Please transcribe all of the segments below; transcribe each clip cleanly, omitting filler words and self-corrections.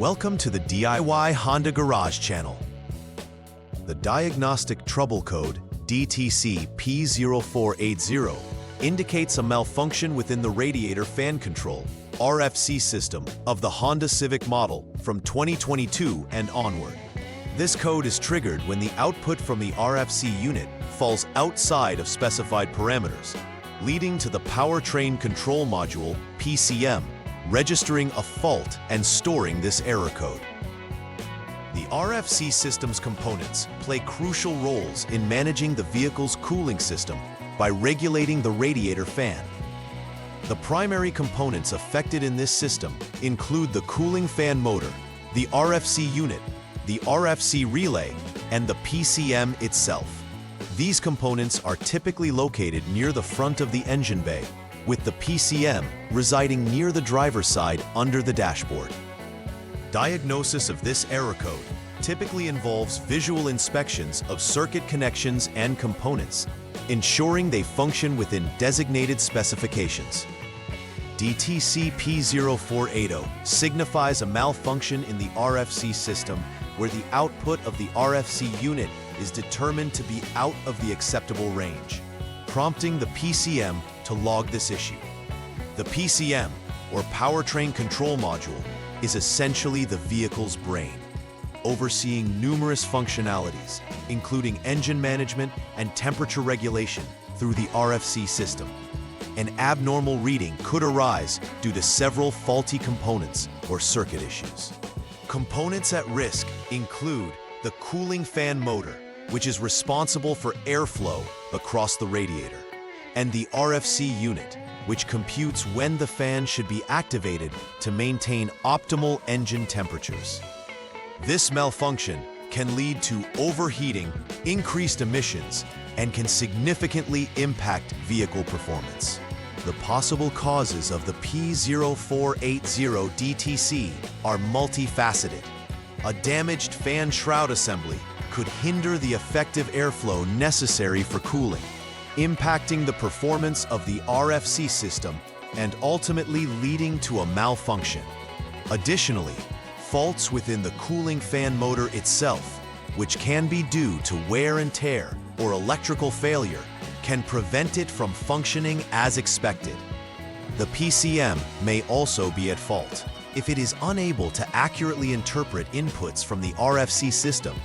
Welcome to the DIY Honda Garage channel. The Diagnostic Trouble Code, DTC P0480, indicates a malfunction within the Radiator Fan Control, RFC system of the Honda Civic model from 2022 and onward. This code is triggered when the output from the RFC unit falls outside of specified parameters, leading to the Powertrain Control Module, PCM, registering a fault and storing this error code. The RFC system's components play crucial roles in managing the vehicle's cooling system by regulating the radiator fan. The primary components affected in this system include the cooling fan motor, the RFC unit, the RFC relay, and the PCM itself. These components are typically located near the front of the engine bay, with the PCM residing near the driver's side under the dashboard. Diagnosis of this error code typically involves visual inspections of circuit connections and components, ensuring they function within designated specifications. DTC P0480 signifies a malfunction in the RFC system where the output of the RFC unit is determined to be out of the acceptable range, prompting the PCM to log this issue. The PCM, or Powertrain Control Module, is essentially the vehicle's brain, overseeing numerous functionalities, including engine management and temperature regulation through the RFC system. An abnormal reading could arise due to several faulty components or circuit issues. Components at risk include the cooling fan motor, which is responsible for airflow across the radiator, and the RFC unit, which computes when the fan should be activated to maintain optimal engine temperatures. This malfunction can lead to overheating, increased emissions, and can significantly impact vehicle performance. The possible causes of the P0480 DTC are multifaceted. A damaged fan shroud assembly could hinder the effective airflow necessary for cooling, impacting the performance of the RFC system and ultimately leading to a malfunction. Additionally, faults within the cooling fan motor itself, which can be due to wear and tear or electrical failure, can prevent it from functioning as expected. The PCM may also be at fault. If it is unable to accurately interpret inputs from the RFC system,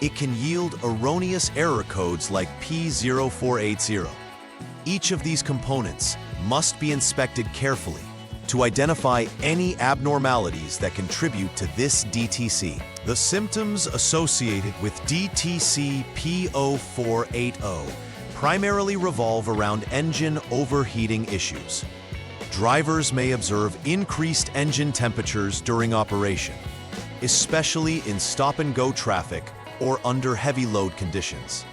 it can yield erroneous error codes like P0480. Each of these components must be inspected carefully to identify any abnormalities that contribute to this DTC. The symptoms associated with DTC P0480 primarily revolve around engine overheating issues. Drivers may observe increased engine temperatures during operation, especially in stop-and-go traffic or under heavy load conditions.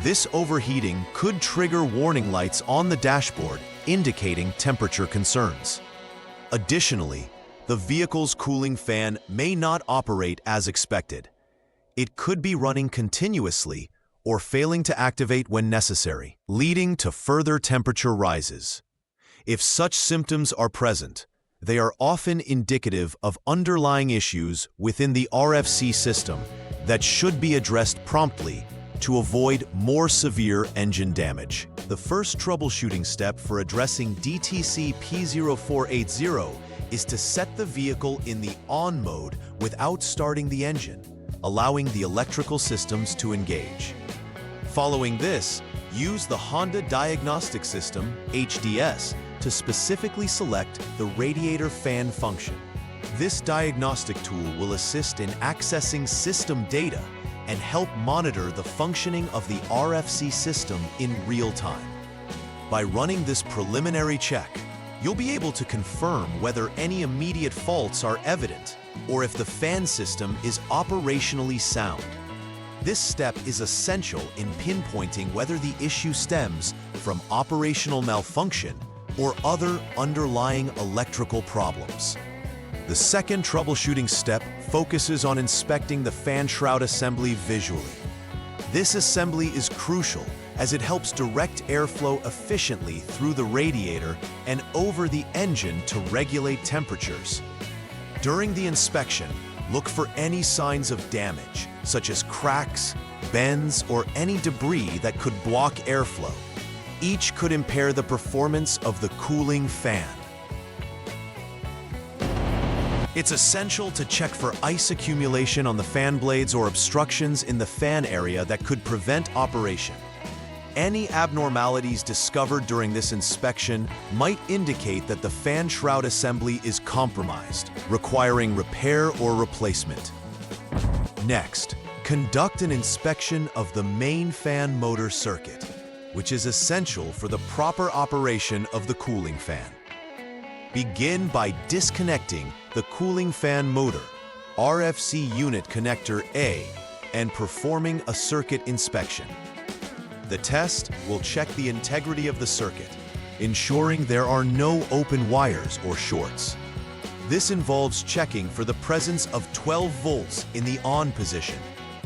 This overheating could trigger warning lights on the dashboard indicating temperature concerns. Additionally, the vehicle's cooling fan may not operate as expected. It could be running continuously or failing to activate when necessary, leading to further temperature rises. If such symptoms are present, they are often indicative of underlying issues within the RFC system that should be addressed promptly to avoid more severe engine damage. The first troubleshooting step for addressing DTC P0480 is to set the vehicle in the on mode without starting the engine, allowing the electrical systems to engage. Following this, use the Honda Diagnostic System, HDS, to specifically select the radiator fan function. This diagnostic tool will assist in accessing system data and help monitor the functioning of the RFC system in real time. By running this preliminary check, you'll be able to confirm whether any immediate faults are evident or if the fan system is operationally sound. This step is essential in pinpointing whether the issue stems from operational malfunction or other underlying electrical problems. The second troubleshooting step focuses on inspecting the fan shroud assembly visually. This assembly is crucial as it helps direct airflow efficiently through the radiator and over the engine to regulate temperatures. During the inspection, Look for any signs of damage, such as cracks, bends, or any debris that could block airflow. Each could impair the performance of the cooling fan. It's essential to check for ice accumulation on the fan blades or obstructions in the fan area that could prevent operation. Any abnormalities discovered during this inspection might indicate that the fan shroud assembly is compromised, requiring repair or replacement. Next, conduct an inspection of the main fan motor circuit, which is essential for the proper operation of the cooling fan. Begin by disconnecting the cooling fan motor, RFC unit connector A, and performing a circuit inspection. The test will check the integrity of the circuit, ensuring there are no open wires or shorts. This involves checking for the presence of 12 volts in the on position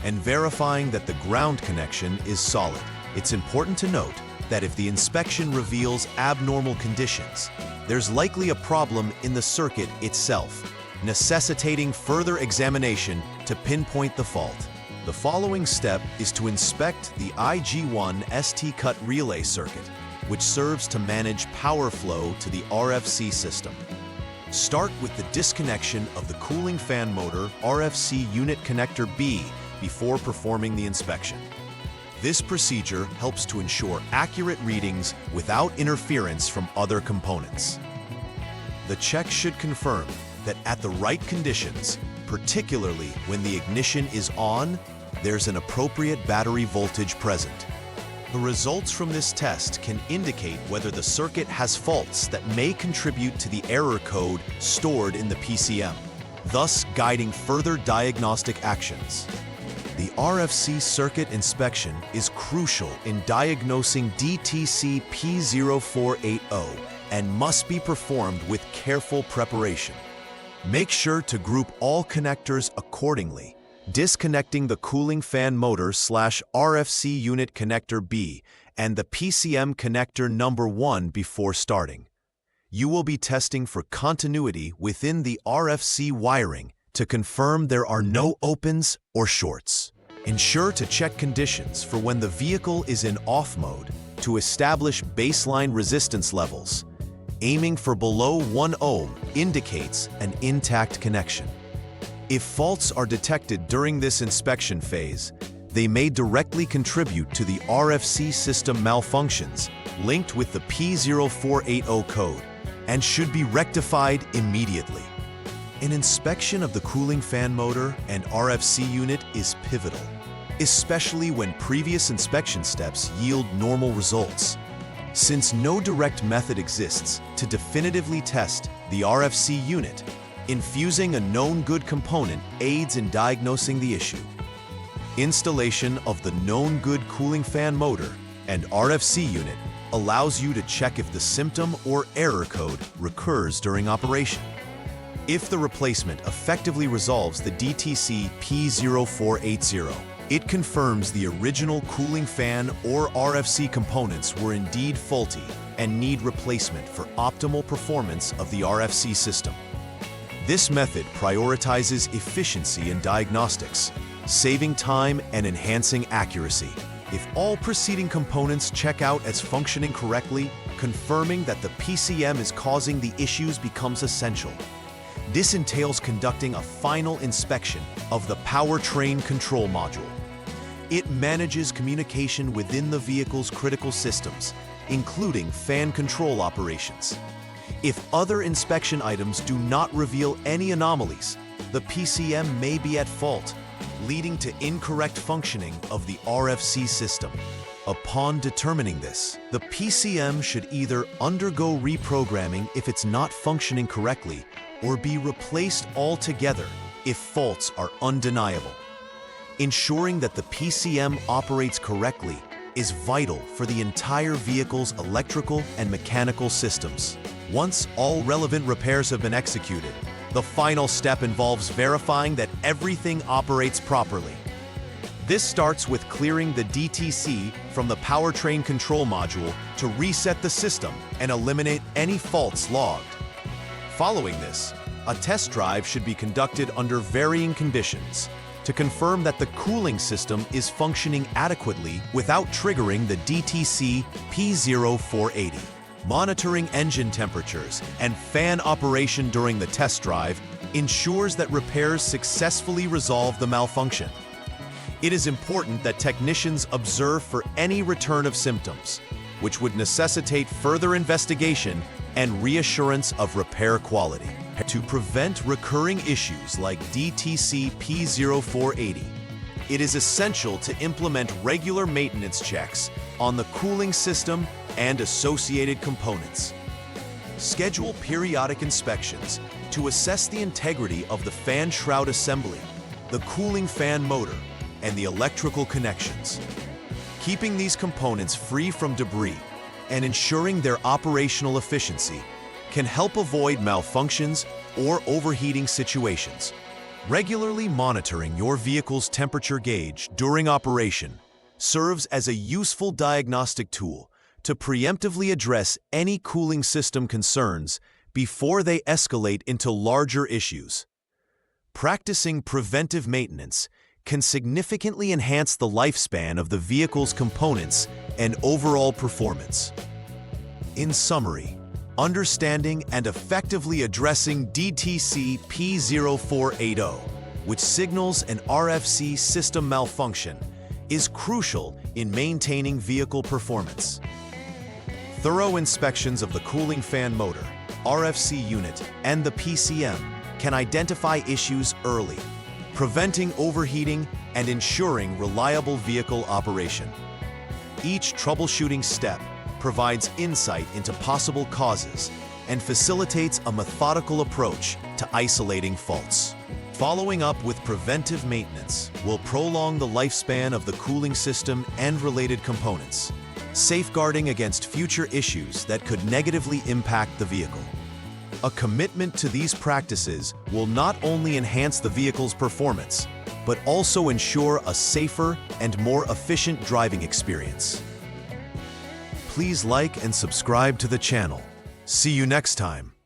and verifying that the ground connection is solid. It's important to note that if the inspection reveals abnormal conditions, there's likely a problem in the circuit itself, necessitating further examination to pinpoint the fault. The following step is to inspect the IG1 ST-cut relay circuit, which serves to manage power flow to the RFC system. Start with the disconnection of the cooling fan motor RFC unit connector B before performing the inspection. This procedure helps to ensure accurate readings without interference from other components. The check should confirm that at the right conditions, particularly when the ignition is on, there's an appropriate battery voltage present. The results from this test can indicate whether the circuit has faults that may contribute to the error code stored in the PCM, thus guiding further diagnostic actions. The RFC circuit inspection is crucial in diagnosing DTC P0480 and must be performed with careful preparation. Make sure to group all connectors accordingly, disconnecting the cooling fan motor /RFC unit connector B and the PCM connector number 1 before starting. You will be testing for continuity within the RFC wiring to confirm there are no opens or shorts. Ensure to check conditions for when the vehicle is in off mode to establish baseline resistance levels. Aiming for below 1 ohm indicates an intact connection. If faults are detected during this inspection phase, they may directly contribute to the RFC system malfunctions linked with the P0480 code and should be rectified immediately. An inspection of the cooling fan motor and RFC unit is pivotal, especially when previous inspection steps yield normal results. Since no direct method exists to definitively test the RFC unit, infusing a known good component aids in diagnosing the issue. Installation of the known good cooling fan motor and RFC unit allows you to check if the symptom or error code recurs during operation. If the replacement effectively resolves the DTC P0480, it confirms the original cooling fan or RFC components were indeed faulty and need replacement for optimal performance of the RFC system. This method prioritizes efficiency in diagnostics, saving time and enhancing accuracy. If all preceding components check out as functioning correctly, confirming that the PCM is causing the issues becomes essential. This entails conducting a final inspection of the powertrain control module. It manages communication within the vehicle's critical systems, including fan control operations. If other inspection items do not reveal any anomalies, the PCM may be at fault, leading to incorrect functioning of the RFC system. Upon determining this, the PCM should either undergo reprogramming if it's not functioning correctly or be replaced altogether if faults are undeniable. Ensuring that the PCM operates correctly is vital for the entire vehicle's electrical and mechanical systems. Once all relevant repairs have been executed, the final step involves verifying that everything operates properly. This starts with clearing the DTC from the powertrain control module to reset the system and eliminate any faults logged. Following this, A test drive should be conducted under varying conditions to confirm that the cooling system is functioning adequately without triggering the DTC P0480. Monitoring engine temperatures and fan operation during the test drive ensures that repairs successfully resolve the malfunction. It is important that technicians observe for any return of symptoms, which would necessitate further investigation and reassurance of repair quality. To prevent recurring issues like DTC P0480, it is essential to implement regular maintenance checks on the cooling system and associated components. Schedule periodic inspections to assess the integrity of the fan shroud assembly, the cooling fan motor, and the electrical connections. Keeping these components free from debris and ensuring their operational efficiency can help avoid malfunctions or overheating situations. Regularly monitoring your vehicle's temperature gauge during operation serves as a useful diagnostic tool to preemptively address any cooling system concerns before they escalate into larger issues. Practicing preventive maintenance can significantly enhance the lifespan of the vehicle's components and overall performance. In summary, understanding and effectively addressing DTC P0480, which signals an RFC system malfunction, is crucial in maintaining vehicle performance. Thorough inspections of the cooling fan motor, RFC unit, and the PCM can identify issues early, preventing overheating and ensuring reliable vehicle operation. Each troubleshooting step provides insight into possible causes and facilitates a methodical approach to isolating faults. Following up with preventive maintenance will prolong the lifespan of the cooling system and related components, safeguarding against future issues that could negatively impact the vehicle. A commitment to these practices will not only enhance the vehicle's performance, but also ensure a safer and more efficient driving experience. Please like and subscribe to the channel. See you next time.